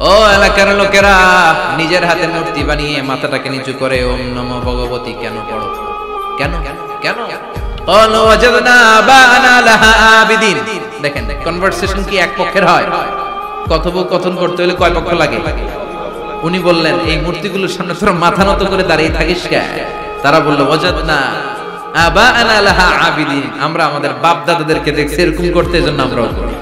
ও এলাকার লোকেরা, নিজের হাতে মূর্তি বানিয়ে মাথাটাকে নিচু করে ওম নমো ভগবতী কেন পড়ো? কেন কেন? ক্বালু ওয়াজাদনা আবানা লাহা আবিদিন। দেখেন কনভারসেশন কি এক পক্ষের হয়? কথোপকথন করতে হলে কয় পক্ষ লাগে? উনি বললেন এই মূর্তিগুলোর সামনে তোরা মাথা নত করে দাঁড়িয়ে থাকিস কেন? তারা বলল ওয়াজাদনা আবানা লাহা আবিদিন, আমরা আমাদের বাপ দাদাদেরকে দেখছি এরকম করতে, এজন্য আমরাও করি।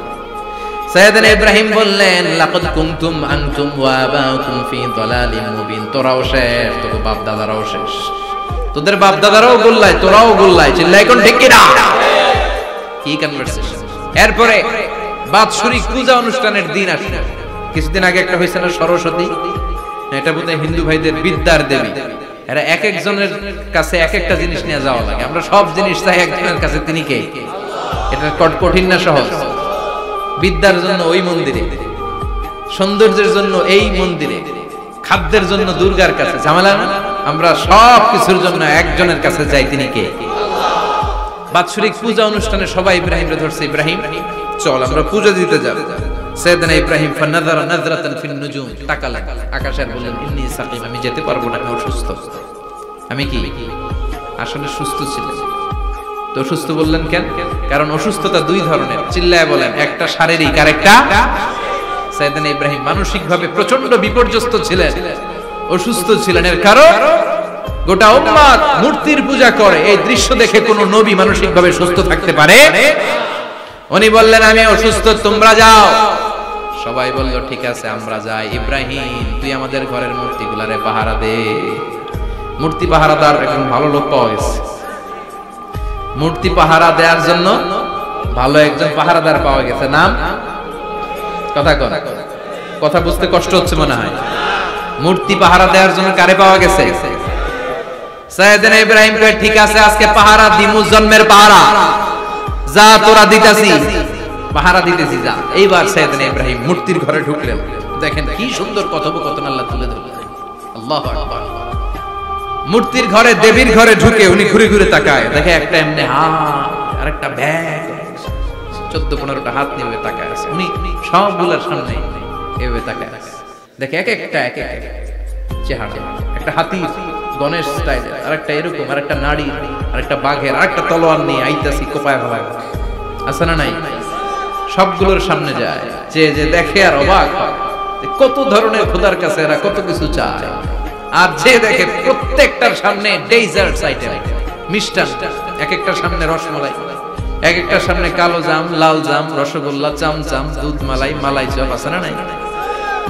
সাইয়েদনা ইব্রাহিম বললেন লাকাদ কুনতুম আনতুম ওয়া আবাউকুম ফি দালালিন মুবিন, তোরাও শেষ, তোর বাপ দাদারাও শেষ, তোদের বাপ দাদারাও গোল্লায়, তোরাও গোল্লায়, চিল্লাই কোন ঠিক কি না? কি কনভারসেশন। এরপরে বাৎসরিক পূজা অনুষ্ঠানের দিন আসে। কিছুদিন আগে একটা হয়েছে না সরস্বতী, এটা বোধহয় হিন্দু ভাইদের বিদ্যার দেবী। এরা এক একজনের কাছে এক একটা জিনিস নিয়ে যাওয়া লাগে, আমরা সব জিনিস চাই একজনের কাছে, তিনি কে? এটা কঠিন না সহজ? বিদ্যার জন্য ওই মন্দিরে, সৌন্দর্যের জন্য এই মন্দিরে, খাদ্যের জন্য দুর্গার কাছে, ঝামেলা না? আমরা সব কিছুর জন্য একজনের কাছে যাই, তিনি কে? বাৎসরিক পূজা অনুষ্ঠানে সবাই ইব্রাহিমকে ধরছে, ইব্রাহিম চল আমরা পূজা দিতে যাব। সাইয়েদনা ইব্রাহিম ফানাযারা নাযরাতান ফিন নুজুম, তাকালেন আকাশে, বললেন ইন্নী সাকিম, আমি যেতে পারবো না, আমি অসুস্থ। আমি কি আসলে সুস্থ ছিলেন? তো অসুস্থ বললেন কেন? কারণ অসুস্থতা দুই ধরনের, চিল্লায় বলেন, একটা শারীরিক আর একটা। সাইয়েদনা ইব্রাহিম মানসিকভাবে প্রচন্ড বিপর্যস্ত ছিলেন, অসুস্থ ছিলেন। এর কারণ গোটা উম্মত মূর্তির পূজা করে, এই দৃশ্য দেখে কোন নবী মানসিকভাবে সুস্থ থাকতে পারে? উনি বললেন আমি অসুস্থ, তোমরা যাও। সবাই বলল ঠিক আছে আমরা যাই। ইব্রাহিম তুই আমাদের ঘরের মূর্তিগুলারে পাহারা দে। মূর্তি পাহারাদার একজন ভালো লোক পাওয়া গেছে, মূর্তি পাহারা দেওয়ার জন্য ভালো একজন পাহারাদার পাওয়া গেছে। নাম কথা বুঝতে কষ্ট হচ্ছে মনে হয়। মূর্তি পাহারা দেওয়ার জন্য কারে পাওয়া গেছে? সাইয়েদনা ইব্রাহিম কয় ঠিক আছে আজকে পাহারা দিমু, জন্মের পাহারা, যা তোরা দিতাছি, পাহারা দিতেছি যা। এইবার সাইয়েদনা ইব্রাহিম মূর্তির ঘরে ঢুকলেন। দেখেন কি সুন্দর কথোপকথন আল্লাহ তুলে ধরলেন। আল্লাহু আকবার। মূর্তির ঘরে, দেবীর ঘরে ঢুকে উনি ঘুরে ঘুরে তাকায়, দেখে একটা এমনি হাত আর একটা ব্যাগ, 14-15টা হাত নিয়ে তাকায় আছে। উনি সবগুলোর সামনে এভাবে তাকায় আছে, দেখে এক একটা চেহারা, একটা হাতি গণেশ স্টাইলের, আর একটা এরকম, আর একটা নাড়ি, আর একটা বাঘের, আর একটা তলোয়ার নিয়ে আইতাছি কোপায় ভালো আছে না নাই? সবগুলোর সামনে যায়, যে দেখে আর অবাক হয় কত ধরনের খোদার কাছে এরা কত কিছু চায়। আর যে দেখে প্রত্যেকটার সামনে ডেজার্টস আইটেম, মিষ্টান্ন, এক একটার সামনে রসমালাই, এক একটার সামনে কালো জাম, লাল জাম, রসগোল্লা, চামচাম, দুধ মালাই, মালাই চপ, আছে না নাই?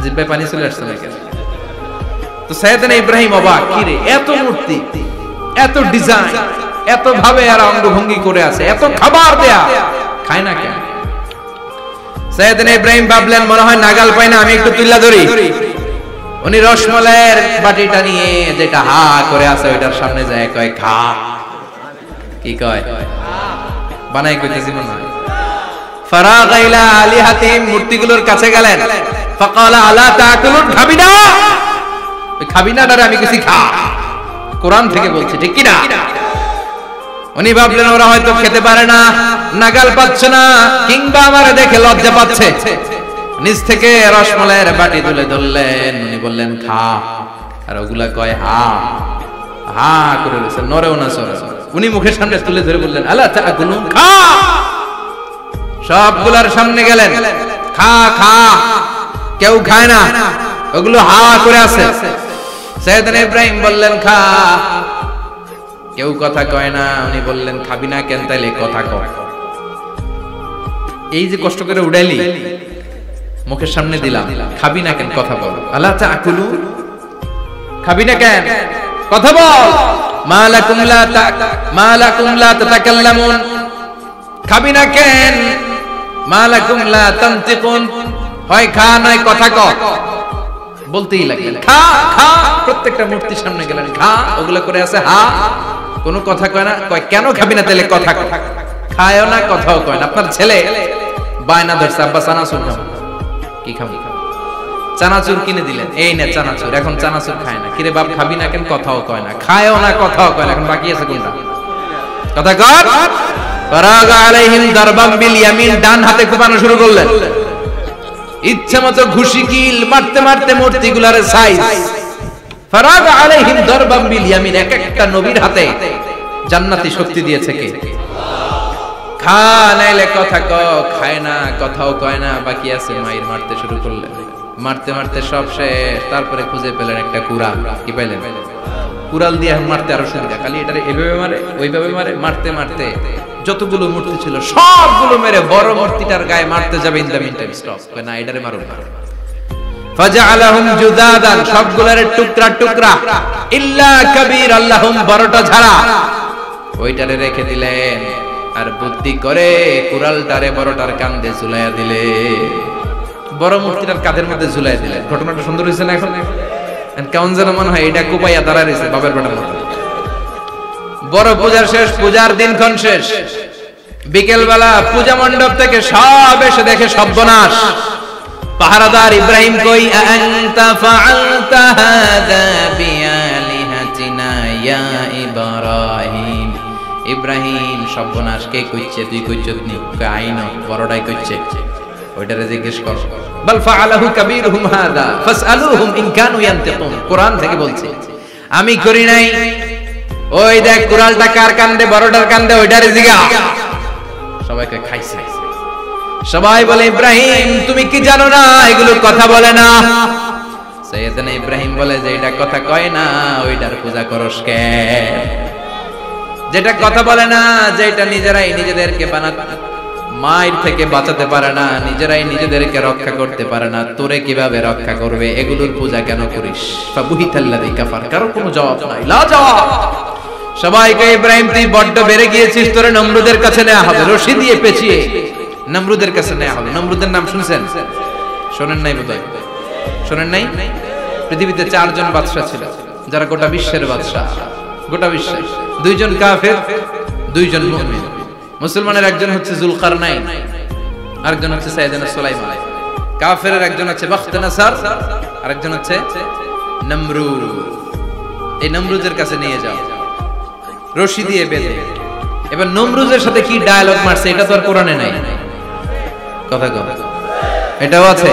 জিব্বে পানি চলে আসছে না কেন? তো সাইয়েদনা ইব্রাহিম অবাক, কি রে এত মূর্তি, এত ডিজাইন, এত ভাবে আর অঙ্গভঙ্গি করে আছে, এত খাবার দেয়া, খায় না কেন? সাইয়েদনা ইব্রাহিম ভাবলেন মনে হয় নাগাল পাই না, আমি একটু তুল্লা ধরি। উনি রসমালাইয়ের বাটিটা নিয়ে যেটা হা করে আছে ওইটার সামনে যায়, কয় খা। কি কয়? বানাই কইতেছি মনে হয়। ফারাগা ইলা আলিহাতিহিম, মূর্তিগুলোর কাছে গেলেন। ফাকালা আলা তাকুলুন, খাবি না? ওই খাবি না ডারে আমি কিছু খা, কোরআন থেকে বলছি, ঠিক কি না? উনি ভাবলেন ওরা হয়তো খেতে পারে না, নাগাল পাচ্ছে না, কিংবা আমারে দেখে লজ্জা পাচ্ছে। নিজ থেকে রসমালাইয়ের বাটি তুলে ধরলেন, উনি বললেন খা, আর ওগুলা কয় হা হা করে রয়েছে, নরেও না সরে। উনি মুখের সামনে তুলে ধরে বললেন আলা তাকুলুন, খা। সবগুলার সামনে গেলেন, খা খা, কেউ খায় না, ওগুলো হা করে আছে। সাইয়েদনা ইব্রাহিম বললেন খা, কেউ কথা কয় না। উনি বললেন খাবি না কেন? তাইলে কথা কয়। এই যে কষ্ট করে উড়াইলি, মুখের সামনে দিলাম, খাবি না কেন? কথা বল। আলা তাকুলু, খাবি না কেন? কথা বল। মালাকুম লা তাতাকাল্লামুন, খাবি না কেন? মালাকুম লা তানতিকুন, হয় খা নয় কথা ক। বলতেই লাগলেন খা খা, প্রত্যেকটা মূর্তির সামনে গেলেন, খা, ওগুলা করে আছে হা, কোনো কথা কয় না। কয় কেন খাবি না? তাহলে কথা ক। খায়ও না, কথাও কয় না। আপনার ছেলে বায়না ধরছে, আব্বা চানাচুর খাবো। কি খাবি? চানাচুর কিনে দিলেন, এই না চানাচুর। এখন চানাচুর খায় না। কিরে বাপ খাবি না কেন? কথাও কয় না, খায়ও না, কথাও কয় না। এখন বাকি আছে কোনটা? কথা কর। ফারাগা আলাইহিম দারবাম বিল ইয়ামিন, ডান হাতে কোপানো শুরু করলেন। ইচ্ছা মতো ঘুষি কিল মারতে মারতে মূর্তিগুলার সাইজ। ফারাগা আলাইহিম দারবাম বিল ইয়ামিন, এক একটা নবীর হাতে জান্নাতি শক্তি দিয়েছে কে? খা নাইলে কথা ক, খায় না, কথাও কয় না, বাকি আছে মাইর মারতে শুরু করলেন। মারতে মারতে সব শেষ, তারপরে খুঁজে পেলেন একটা কুড়াল। কি পাইলেন? কুড়াল দিয়ে মারতে আরো সুবিধা, খালি এটা এভাবে মারে ওইভাবে মারে, মারতে মারতে যতগুলো মূর্তি ছিল সবগুলো মেরে বড় মূর্তিটার গায়ে মারতে যাবে, in the meantime stop, না এটারে মারো না। ফাজআলাহুম জুদাদান, সবগুলোর টুকরা টুকরা, ইল্লা কাবীর আল্লাহুম, বড়টা ছাড়া ওইটারে রেখে দিলেন। আর বুদ্ধি করে কুড়ালটারে বড়টার কাঁধে ঝুলাইয়া দিলে, বড় মূর্তিটার কাঁধের মধ্যে ঝুলাইয়া দিলেন। ঘটনাটা সুন্দর হয়েছে না? এখন কেমন যেন মনে হয় এটা কোপাইয়া দাঁড়া রয়েছে বাবার বেটার মতো। বড় পূজার শেষ, পূজার দিনক্ষণ শেষ। বিকেল বেলা পূজা মণ্ডপ থেকে সব এসে দেখে সর্বনাশ। পাহারাদার ইব্রাহিম কই, আনতা ফাআলতা হাযা বিআলিহাতিনা ইয়া ইব্রাহিম। ইব্রাহিম, সর্বনাশ কে কইছে? তুই কইছস নি? আইন বড়টাই কইছে, ওইটারে জিজ্ঞেস কর। বাল ফাআলাহু কাবীরুহুম হাযা ফাসআলুহুম ইন কানু ইয়ানতিকুন। কোরআন থেকে বলছে, আমি করি নাই। ওই দেখ কুড়ালটা কার কান্দে? বড়টার কান্দে, ওইটারে জিগা। সবাইকে খাইছে। সবাই বলে, ইব্রাহিম তুমি কি জানো না এগুলো কথা বলে না? সাইয়েদনা ইব্রাহিম বলে যে এটা কথা কয় না, ওইটার পূজা করস কেন? যেটা কথা বলে না, যেটা নিজেরাই নিজেদেরকে মায়ের থেকে বাঁচাতে পারে না, নিজেরাই নিজেদেরকে রক্ষা করতে পারে না, তোরে কিভাবে রক্ষা করবে? এগুলোর পূজা কেন করিস? ফাবুহিতাল্লাযী কাফার, কারো কোনো জবাব নাই, লা জবাব। সবাইকে, ইব্রাহিম তুই বড্ড বেড়ে গিয়েছিস, তোরে নমরুদের কাছে নেওয়া হবে, রশি দিয়ে পেঁচিয়ে নমরুদের কাছে নেওয়া হবে। নমরুদের নাম শুনছেন? শোনেন নাই বোধহয়? শোনেন নাই? পৃথিবীতে 4 জন বাদশা ছিল, যারা গোটা বিশ্বের বাদশা। গোটা বিশ্বে 2 জন কাফের, 2 জন মুমিন। মুসলমানের একজন হচ্ছে যুলকারনাইন, আরেকজন হচ্ছে সাইয়েদনা সুলাইমান। কাফেরের একজন হচ্ছে বাখতানাসার, আরেকজন হচ্ছে নমরুদ। এই নমরুদের কাছে নিয়ে যাও, রশি দিয়ে বেঁধে। এবার নমরুদের সাথে কি ডায়ালগ মারছে এটা তো আর কোরআনে নাই। কথা কও, এটাও আছে।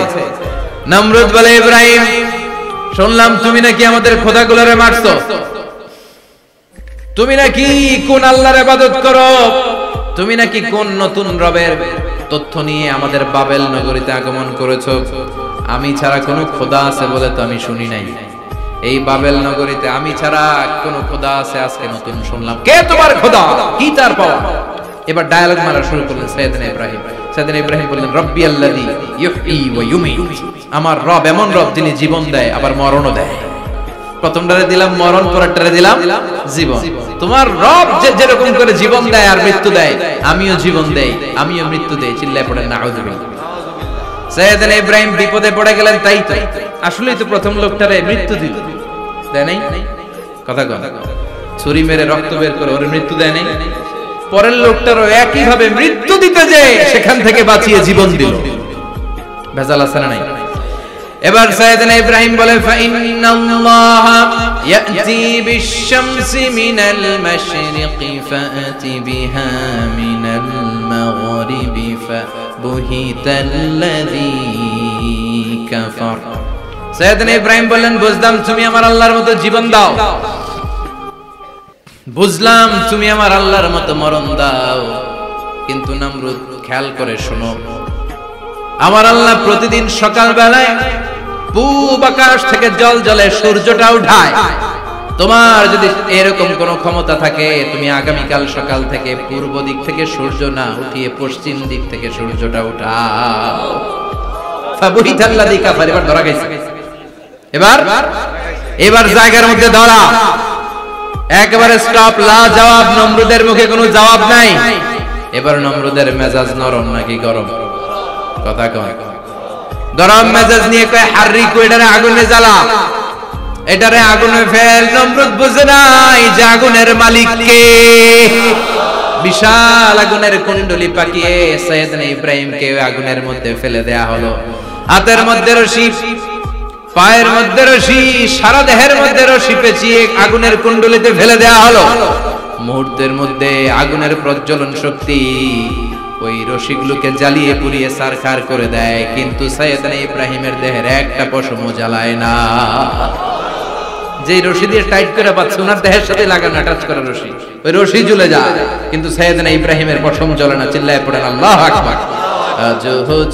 নমরুদ বলে, ইব্রাহিম শুনলাম তুমি নাকি আমাদের খোদাগুলোরে মারছো, তুমি নাকি কোন আল্লাহর ইবাদত করো, তুমি নাকি কোন নতুন রবের তথ্য নিয়ে আমাদের বাবেল নগরীতে আগমন করেছো। আমি ছাড়া কোনো খোদা আছে বলে তো আমি শুনি নাই। এই বাবেল নগরীতে আমি ছাড়া কোন খোদা আছে আজকে নতুন শুনলাম। কে তোমার খোদা? কি তার পাওয়া? এবার ডায়ালগ মারা শুরু করলেন সাইয়েদনা ইব্রাহিম। সাইয়েদনা ইব্রাহিম বললেন, রব্বি আল্লাযী ইউহয়ী ওয়া ইউমীত, আমার রব এমন রব যিনি জীবন দেয় আবার মরণও দেয়। প্রথমটারে দিলাম মরণ, পরেরটারে দিলাম জীবন। তোমার রব যেরকম করে জীবন দেয় আর মৃত্যু দেয়, আমিও জীবন দেই, আমিও মৃত্যু দেই। চিল্লায় পড়েন নাউযুবিল্লাহ। সাইয়েদনা ইব্রাহিম বিপদে পড়ে গেলেন। তাই তো, আসলেই তো প্রথম লোকটারে মৃত্যু দিল, দেয় নাই? কথা কন, ছুরি মেরে রক্ত বের করে ওর মৃত্যু দেয় নাই? পরের লোকটারও একই ভাবে মৃত্যু দিতে যে সেখান থেকে বাঁচিয়ে জীবন দিল। ভেজাল আছে না নাই? এবার সাইয়েদনা ইব্রাহিম বলে, ফাইন্নাল্লাহা ইয়াতি বিশ-শামসি মিনাল মাশরিকি ফাআতি বিহা মিনাল মাগরিবি ফাবুহিতাল্লাযী কাফার। সাইয়েদনা ইব্রাহিম বললেন, বুঝলাম তুমি আমার আল্লাহর মতো জীবন দাও, বুঝলাম তুমি আমার আল্লাহর মতো মরণ দাও, কিন্তু নমরুদ খেয়াল করে শোনো, আমার আল্লাহ প্রতিদিন সকাল বেলায় পূব আকাশ থেকে জল জলে সূর্যটা উঠায়। তোমার যদি এরকম কোন ক্ষমতা থাকে, তুমি আগামীকাল সকাল থেকে পূর্ব দিক থেকে সূর্য না উঠিয়ে পশ্চিম দিক থেকে সূর্যটা উঠাও। ফাবুহিতাল্লাযী কাফার। এবার ধরা গেছে, এবার জায়গার মধ্যে ধরা, একেবারে স্টপ, লা জবাব। নমরুদের মুখে কোনো জবাব নাই। এবার নমরুদের মেজাজ নরম নাকি গরম? কথা কয়। গরম মেজাজ নিয়ে কয়, হাররিকু, এটারে আগুনে জ্বালা, এটারে আগুনে ফেল। নমরুদ বুঝে নাই যে আগুনের মালিক কে। বিশাল আগুনের কুণ্ডলি পাকিয়ে সাইয়েদনা ইব্রাহিমকে আগুনের মধ্যে ফেলে দেয়া হলো। হাতের মধ্যে রশি, পায়ের মধ্যে রশি, সারা দেহের মধ্যে রশি পেঁচিয়ে আগুনের কুণ্ডলিতে ফেলে দেয়া হলো। মুহূর্তের মধ্যে আগুনের প্রজ্বলন শক্তি ওই রশিগুলোকে জ্বালিয়ে পুড়িয়ে সারখার করে দেয়, কিন্তু সাইয়েদনা ইব্রাহিমের দেহের একটা পশমও জ্বালায় না। যে রশি দিয়ে টাইট করে পাচ্ছে ওনার দেহের সাথে লাগানো টাচ করা রশি, ওই রশি জ্বলে যায়, কিন্তু সাইয়েদনা ইব্রাহিমের পশম জ্বলে না। চিল্লায় পড়েন আল্লাহু আকবার। আজ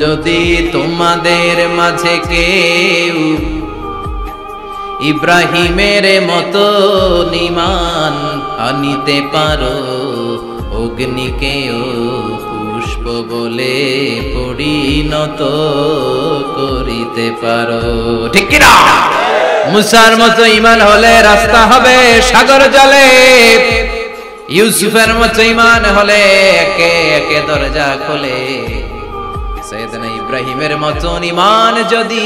যদি তোমাদের মাঝে কেউ ইব্রাহিমের মতো ঈমান আনিতে পারো, অগ্নিকেও পুষ্প বলে পরিণত করিতে পারো, ঠিক কি না? মুসার মতো ঈমান হলে রাস্তা হবে সাগর জলে, ইউসুফের মতো ঈমান হলে একে একে দরজা খোলে। সাইয়েদনা ইব্রাহিমের মতো ঈমান যদি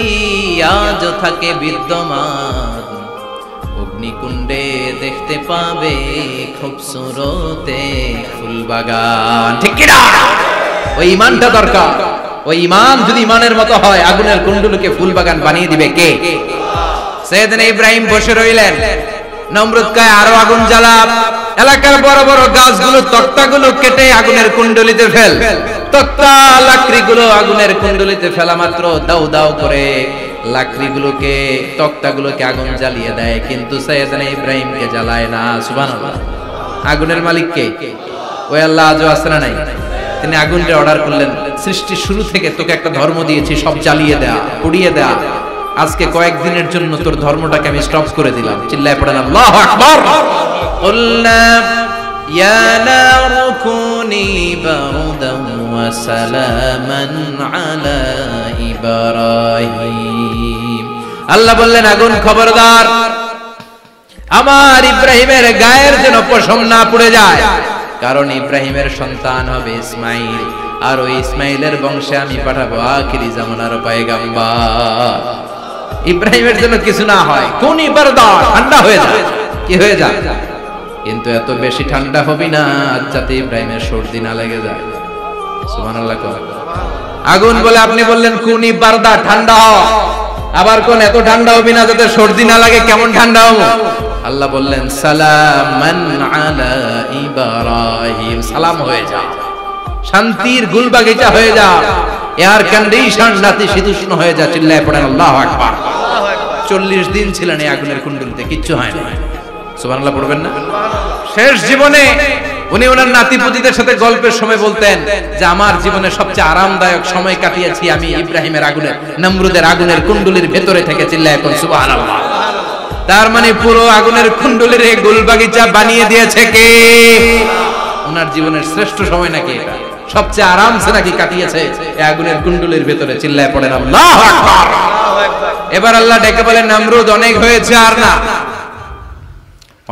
আজ থাকে বিদ্যমান, অগ্নিকুণ্ডে দেখতে পাবে খুবসুরতে ফুলবাগান, ঠিক কি না? ওই ঈমানটা দরকার। ওই ঈমান যদি ঈমানের মতো হয়, আগুনের কুণ্ডুলকে ফুলবাগান বানিয়ে দিবে কে? সাইয়েদনা ইব্রাহিম বসে রইলেন, নমরুদ কয় আরো আগুন জ্বালা, এলাকার বড় বড় গাছগুলো তক্তাগুলো কেটে আগুনের কুণ্ডলিতে ফেল। তক্তা লাকড়িগুলো আগুনের কুণ্ডলিতে ফেলা মাত্র দাউ দাউ করে লাকড়িগুলোকে তক্তাগুলোকে আগুন জ্বালিয়ে দেয়, কিন্তু সাইয়েদনা ইব্রাহিমকে জ্বালায় না। সুবহানাল্লাহ। আগুনের মালিক কে? ওই আল্লাহ আজও আছে না নাই? তিনি আগুনটা অর্ডার করলেন, সৃষ্টির শুরু থেকে তোকে একটা ধর্ম দিয়েছি, সব জ্বালিয়ে দেয়া, পুড়িয়ে দেয়া, আজকে কয়েকদিনের জন্য তোর ধর্মটাকে আমি স্টপ করে দিলাম। চিল্লায় পড়েন আল্লাহু আকবার। কুলনা ইয়া নারু কুনি বারদান ওয়া সালামান আলা ইব্রাহিম। আল্লাহ বললেন আগুন খবরদার, আমার ইব্রাহিমের গায়ের যেন পশম না পুড়ে যায়, কারণ ইব্রাহিমের সন্তান হবে ইসমাইল, আর ওই ইসমাইলের বংশে আমি পাঠাবো আখিরি জামানার পয়গম্বর। ইব্রাহিমের জন্য কিছু না হয়, কোন ইবারদার ঠান্ডা হয়ে যায়, কি হয়ে যায়, কিন্তু এত বেশি ঠান্ডা হবি না যাতে ইব্রাহিমের সর্দি না লেগে যায়। সুবহানাল্লাহ। আগুন বলে আপনি বললেন কোন ইবারদার ঠান্ডা হ, আবার কোন এত ঠান্ডা হবি না যাতে সর্দি না লাগে, কেমন ঠান্ডা হবো? আল্লাহ বললেন সালামান আলা ইব্রাহিম, সালাম হয়ে যা, শান্তির গুলবাগিচা হয়ে যা, এয়ার কন্ডিশন নাতিশীতোষ্ণ হয়ে যা। চিল্লায় পড়েন আল্লাহু আকবার। 40 দিন ছিলেন এই আগুনের কুণ্ডলিতে, কিচ্ছু হয় না। সুবহানাল্লাহ পড়বেন না? শেষ জীবনে উনি ওনার নাতিপুতিদের সাথে গল্পের সময় বলতেন যে আমার জীবনে সবচেয়ে আরামদায়ক সময় কাটিয়েছি আমি ইব্রাহিমের আগুনের, নমরুদের আগুনের কুণ্ডলির ভেতরে থেকে। চিল্লায় পড়েন সুবহানাল্লাহ। তার মানে পুরো আগুনের কুণ্ডলির এই গুলবাগিচা বানিয়ে দিয়েছে কে? ওনার জীবনের শ্রেষ্ঠ সময় নাকি এটা, সবচেয়ে আরামসে নাকি কাটিয়েছে এই আগুনের কুণ্ডলির ভেতরে। চিল্লায় পড়েন আল্লাহু আকবার। এবার আল্লাহ ডেকে বলেন নমরুদ অনেক হয়েছে, আর না,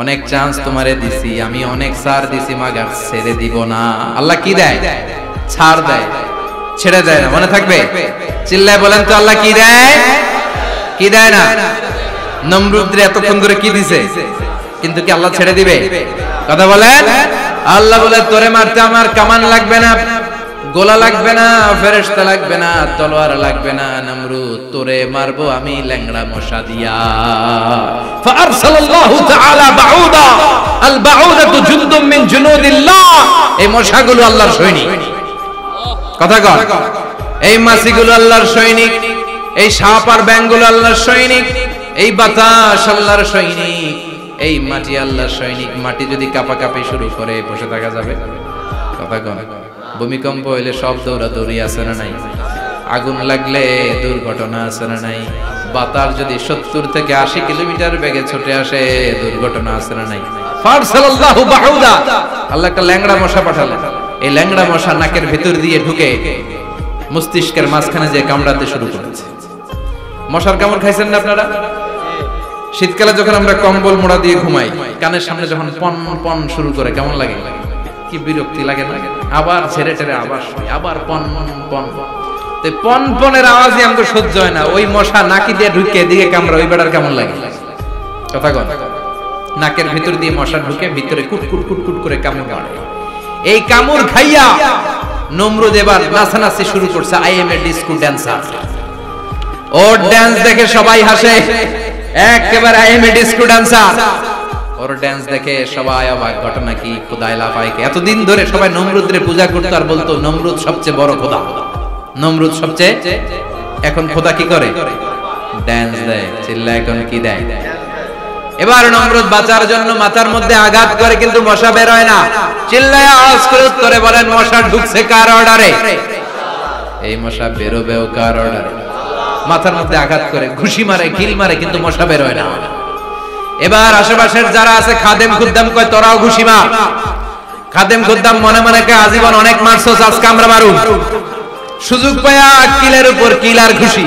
অনেক চান্স তোমারে দিছি আমি, অনেক ছাড় দিছি, মাগার ছেড়ে দিব না। আল্লাহ কি দেয়? ছাড় দেয়, ছেড়ে দেয় না। মনে থাকবে? চিল্লায় বলেন তো আল্লাহ কি দেয়? কি দেয় না? নমরুদরে এতক্ষণ ধরে কি দিছে, কিন্তু কি আল্লাহ ছেড়ে দিবে? কথা বলেন। আল্লাহ বলে তোরে মারতে আমার কামান লাগবে না, গোলা লাগবে না, ফেরেশতা লাগবে না, তলোয়ার লাগবে না, নমরুদ তোরে মারবো আমি ল্যাংড়া মশা দিয়া। ফাআরসালাল্লাহু তাআলা বাউদা, আল বাউদাতু জুনদুম মিন জুনুদিল্লাহ। এই মশাগুলো আল্লাহর সৈনিক। কথা কর, এই মাছিগুলো আল্লাহর সৈনিক, এই সাপ আর ব্যাঙগুলো আল্লাহর সৈনিক, এই বাতাস আল্লাহর সৈনিক, এই মাটি আল্লাহর সৈনিক। মাটি যদি কাঁপাকাঁপি শুরু করে বসে থাকা যাবে? কথা কন। ভূমিকম্প হইলে সব দৌড়াদৌড়ি আছে না নাই? আগুন লাগলে দুর্ঘটনা আছে না নাই? বাতাস যদি 70 থেকে 80 কিলোমিটার বেগে ছুটে আসে দুর্ঘটনা আছে না নাই? ফারসালাল্লাহু বাউদা, আল্লাহ একটা ল্যাংড়া মশা পাঠালেন। এই ল্যাংড়া মশা নাকের ভিতর দিয়ে ঢুকে মস্তিষ্কের মাঝখানে যে কামড়াতে শুরু করেছে। মশার কামড় খাইছেন না আপনারা? শীতকালে যখন আমরা কম্বল মোড়া দিয়ে ঘুমাই, কানের সামনে যখন পন পন শুরু করে কেমন লাগে? কি বিরক্তি লাগে না? আবার ছেড়ে ছেড়ে আবার শুই, আবার পন পন। তো পন পনের আওয়াজই আমাকে সহ্য হয় না। ওই মশা নাকি দিয়ে ঢুকে দিকে কামড়া, ওই বেড়ার কেমন লাগে? কথা কন। নাকের ভিতর দিয়ে মশা ঢুকে ভিতরে কুট কুট কুট কুট করে কামড় মারে। এই কামড় খাইয়া নমরুদ এবার নাচানাচি শুরু করছে। I M A disco dancer. Or dance দেখে সবাই হাসে, একেবারে I M A disco dancer. Or dance দেখে সবাই অবাক, ঘটনা কি? খোদাই লাফায় কে? এতদিন ধরে সবাই নমরুদের পূজা করতো আর বলতো নমরুদ সবচেয়ে বড় খোদা, নমরুদ সবচেয়ে। এখন খোদা কি করে? ড্যান্স দেয়। চিল্লা এখন কি দেয়? এবার নমরুদ বাঁচার জন্য মাথার মধ্যে আঘাত করে, কিন্তু মশা বের হয় না। চিল্লায় আওয়াজ করে উত্তরে বলেন, মশা ঢুকছে কার অর্ডারে? এই মশা বেরোবেও কার অর্ডারে? মাথার মধ্যে আঘাত করে ঘুষি মারে, কিল মারে, কিন্তু মশা বের হয় না। এবার আশেপাশের যারা আছে খাদেম খুদ্দাম কয়, তোরাও ঘুষি মার। খাদেম খুদ্দাম মনে মনে কয়, আজীবন অনেক মারছস, আজকে আমরা মারুম। সুযোগ পায়া কিলের উপর কিল আর ঘুষি।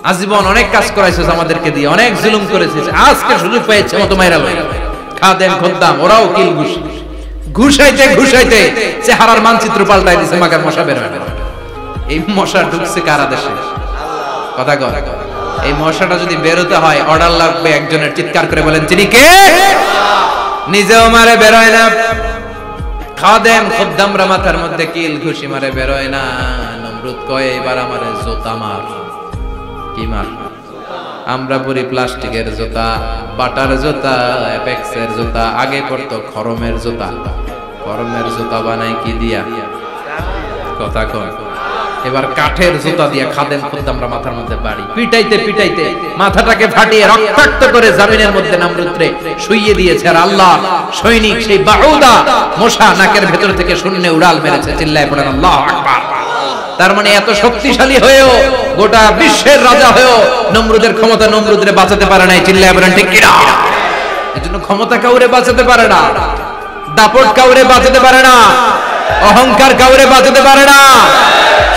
আজীবন অনেক কাজ করাইছিস আমাদেরকে দিয়ে, অনেক জুলুম করেছিস, আজকে সুযোগ পেয়েছে মতো মাইরা লই। খাদেম খুদ্দাম ওরাও কিল ঘুষি। ঘুষাইতে ঘুষাইতে চেহারার মানচিত্র পাল্টাই দিছে, মাগার মশা বের হয় না। এই মশা ঢুকছে কারা দেশে? কথা কর। এই মশাটা যদি বেরোতে হয়, অর্ডার লাগবে একজনের। চিৎকার করে বলেন, তিনি কে? নিজেও মারে, বের হয় না। খাদেম খুদ্দামরা মাথার মধ্যে কিল ঘুষি মারে, বের হয় না। নমরুদ কয়, এবার আমারে জুতা মার। কি মার? আমরা পরি প্লাস্টিকের জুতা, বাটার জুতা, অ্যাপেক্সের জুতা। আগে পড়তো খরমের জুতা। খরমের জুতা বানাই কি দিয়া? কথা কয়। এবার কাঠের জুতা দিয়ে খাদেম খুদ্দামরা মাথার মধ্যে বাড়ি। পিটাইতে পিটাইতে মাথাটাকে ফাটিয়ে রক্তাক্ত করে জমিনের মধ্যে নমরুদরে শুইয়ে দিয়েছে। আর আল্লাহ সৈনিক সেই বাউদা মশা নাকের ভেতর থেকে শূন্যে উড়াল মেরেছে। চিল্লায় পড়েন আল্লাহু আকবার। তার মানে এত শক্তিশালী হয়েও, গোটা বিশ্বের রাজা হয়েও নমরুদের ক্ষমতা নমরুদরে বাঁচাতে পারে নাই। চিল্লায় বলেন ঠিক কিনা? এজন্য ক্ষমতা কাউরে বাঁচাতে পারে না, দাপট কাউরে বাঁচাতে পারে না, অহংকার কাউরে বাঁচাতে পারে না,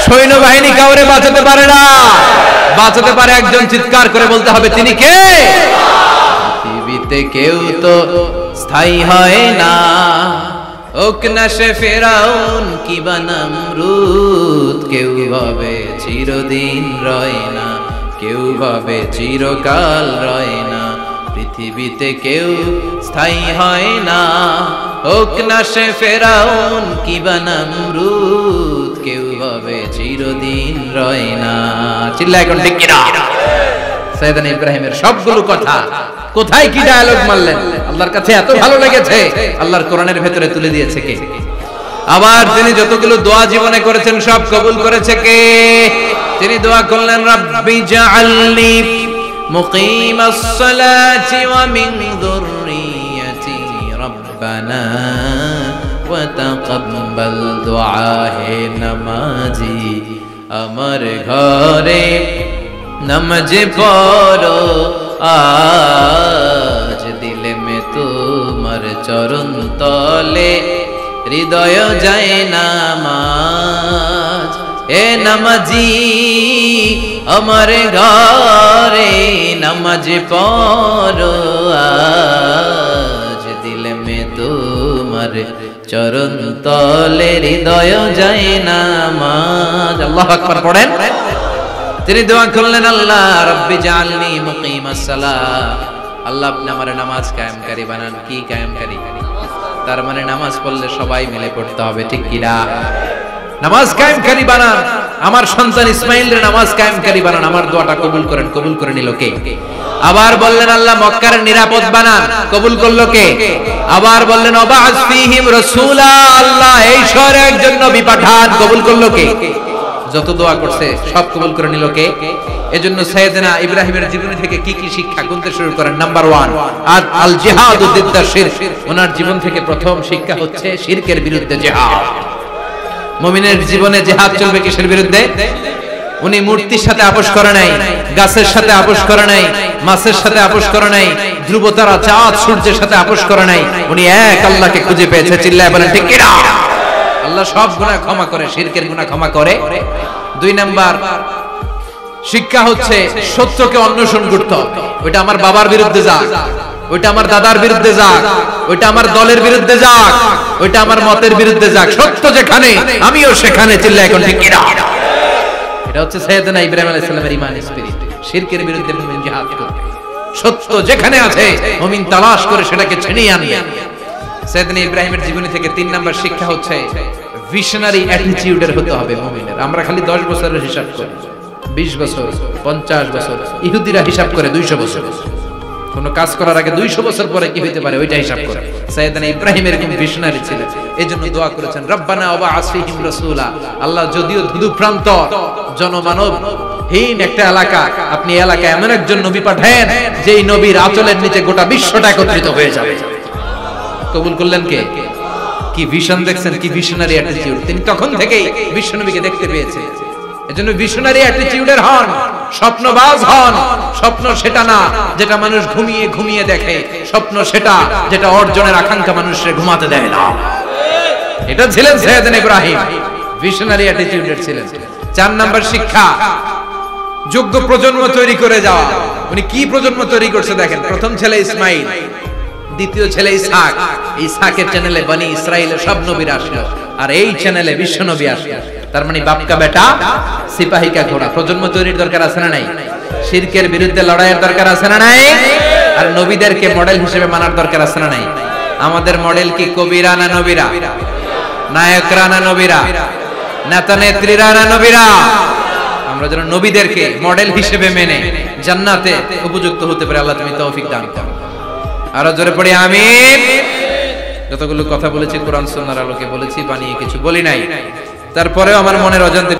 সৈন্যবাহিনী কাউরে বাঁচাতে পারে না। বাঁচাতে পারে একজন। চিৎকার করে বলতে হবে, তিনি কে? পৃথিবীতে কেউ তো স্থায়ী হয় না, হোক না সে ফেরাউন কিবা নমরুদ। কেউ ভাবে চিরদিন রয় না, কেউ ভাবে চিরকাল রয় না। পৃথিবীতে কেউ স্থায়ী হয় না, হোক না সে ফেরাউন কিবা নমরুদ। কেউ ভাবে চিরদিন রয় না। চিল্লা এখন ঠিক কিনা? সাইয়েদনা ইব্রাহিমের সবগুলো কথা কোথায় কি ডায়ালগ মারলেন, আল্লাহর কাছে এত ভালো লেগেছে, আল্লাহর কোরআনের ভেতরে তুলে দিয়েছে কে? আবার তিনি যতগুলো দোয়া জীবনে করেছেন সব কবুল করেছে কে? তিনি দোয়া করলেন, রাব্বি জাআলনি মুকিমাস সালাতি ওয়া মিন যুররিয়্যাতি রাব্বানা ওয়া তাকাব্বাল দুআ। হে নামাজি, আমার ঘরে নামাজ পড়ো আজ, দিলে মে তোমার চরণ তলে হৃদয় যায় নামাজ। হে নামাজি, আমার ঘরে নামাজ পড়ো আজ, দিলে মে তোমার চরণ তলে হৃদয় যায় নামাজ। আল্লাহু আকবার পড়েন। তিনি দোয়া করলেন, আল্লাহ রাব্বি জাআলনি মুকিমাস সালাহ। আল্লাহ আপনি আমার নামাজ কায়েমকারী বানান। কি কায়েমকারী? তার মানে নামাজ পড়লে সবাই মিলে পড়তে হবে, ঠিক কি না? নামাজ কায়েমকারী বানান। আমার সন্তান ইসমাইলের নামাজ কায়েমকারী বানান। আমার দোয়াটা কবুল করেন। কবুল করে নিল কে? আবার বললেন, আল্লাহ মক্কার নিরাপদ বানান। কবুল করলো কে? আবার বললেন, ওয়াবা'আস ফীহিম রাসূলা। আল্লাহ এই শহরে একজন নবী পাঠান। কবুল করলো কে? যত দোয়া করছে সব কবুল করে নিল কে? এজন্য সাইয়েদনা ইব্রাহিমের জীবনী থেকে কি কি শিক্ষা গুনতে শুরু করেন? নাম্বার 1, আল জিহাদু দিদ্দা শিরক। ওনার জীবন থেকে প্রথম শিক্ষা হচ্ছে শিরকের বিরুদ্ধে জিহাদ। মুমিনের জীবনে জিহাদ চলবে কিসের বিরুদ্ধে? উনি মূর্তির সাথে আপোষ করে নাই, গাছের সাথে আপোষ করে নাই, মাছের সাথে আপোষ করে নাই, ধ্রুব তারা, চাঁদ, সূর্যের সাথে আপোষ করে নাই। উনি এক আল্লাহকে খুঁজে পেয়েছে। চিল্লায় বলেন ঠিক কি না? আল্লাহ সব গুনাহ ক্ষমা করে, শিরকের গুনাহ ক্ষমা করে। 2 নাম্বার শিক্ষা হচ্ছে সত্যকে অন্বেষণ করতে হবে। ওইটা আমার বাবার বিরুদ্ধে যাক, ওইটা আমার দাদার বিরুদ্ধে যাক, ওইটা আমার দলের বিরুদ্ধে যাক, ওইটা আমার মতের বিরুদ্ধে যাক, সত্য যেখানে আমিও সেখানে। চিল্লায় এখন ঠিক কি না? এটা হচ্ছে সাইয়েদনা ইব্রাহিম আলাইহিস সালামের ঈমান স্পিরিট। শিরকের বিরুদ্ধে মুমিন জিহাদ করবে। সত্য যেখানে আছে মুমিন তালাশ করে সেটাকে ছিনিয়ে আনবে। সাইয়েদনা ইব্রাহিমের জীবনী থেকে 3 নাম্বার শিক্ষা হচ্ছে ভিশনারি অ্যাটিটিউডের হতে হবে মুমিনের। আমরা খালি 10 বছরের হিসাব করি, 20 বছর, 50 বছর। ইহুদিরা হিসাব করে 200 বছর। কোন কাজ করার আগে 200 বছর পরে কি হইতে পারে ওইটা হিসাব করে। সাইয়েদনা ইব্রাহিম এরকম ভিশনারি ছিলেন, এজন্য দোয়া করেছেন রব্বানা ওয়াবআস ফীহিম রাসূলা। আল্লাহ যদিও ধুধু প্রান্ত জনমানব হীন একটা এলাকা, আপনি এলাকায় এমন একজন নবী পাঠান যেই নবীর আঁচলের নিচে গোটা বিশ্বটা একত্রিত হয়ে যাবে। কবুল করলেন কে? কি ভিশন দেখছেন, কি ভিশনারি অ্যাটিটিউড। তিনি তখন থেকেই বিশ্বনবীকে দেখতে পেয়েছেন। এজন্য ভিশনারি অ্যাটিটিউডের হন, স্বপ্নবাজ হন। স্বপ্ন সেটা না যেটা মানুষ ঘুমিয়ে ঘুমিয়ে দেখে, স্বপ্ন সেটা যেটা অর্জনের আকাঙ্ক্ষা মানুষকে ঘুমাতে দেয় না। এটা ছিলেন সাইয়েদনা ইব্রাহিম, ভিশনারি অ্যাটিটিউডের ছিলেন। 4 নাম্বার শিক্ষা, যোগ্য প্রজন্ম তৈরি করে যাওয়া। উনি কি প্রজন্ম তৈরি করছে দেখেন। প্রথম ছেলে ইসমাইল, দ্বিতীয় ছেলে ইসহাক। ইসহাকের চ্যানেলে বনি ইসরাইলের সব নবীরা আসলো, আর এই চ্যানেলে বিশ্ব নবী আসলো। তার মানে বাপ কা বেটা সিপাহী কা ঘোড়া। প্রজন্ম তৈরির দরকার আছে না নাই? শিরকের বিরুদ্ধে লড়াইয়ের দরকার আছে না নাই? আর নবীদেরকে মডেল হিসেবে মানার দরকার আছে না নাই? আমাদের মডেল কি কবিরা না নবীরা? নায়করা না নবীরা? নেতা নেত্রীরা না নবীরা? আমরা যেন নবীদেরকে মডেল হিসেবে মেনে জান্নাতে উপযুক্ত হতে পারে। আল্লাহ তুমি তৌফিক দান করো। আরো জোরে পড়ি আমিন। যতগুলো কথা বলেছি কোরআন সুন্নাহর আলোকে বলেছি, বানিয়ে কিছু বলি নাই। তারপরেও আমার মনের অজান্তে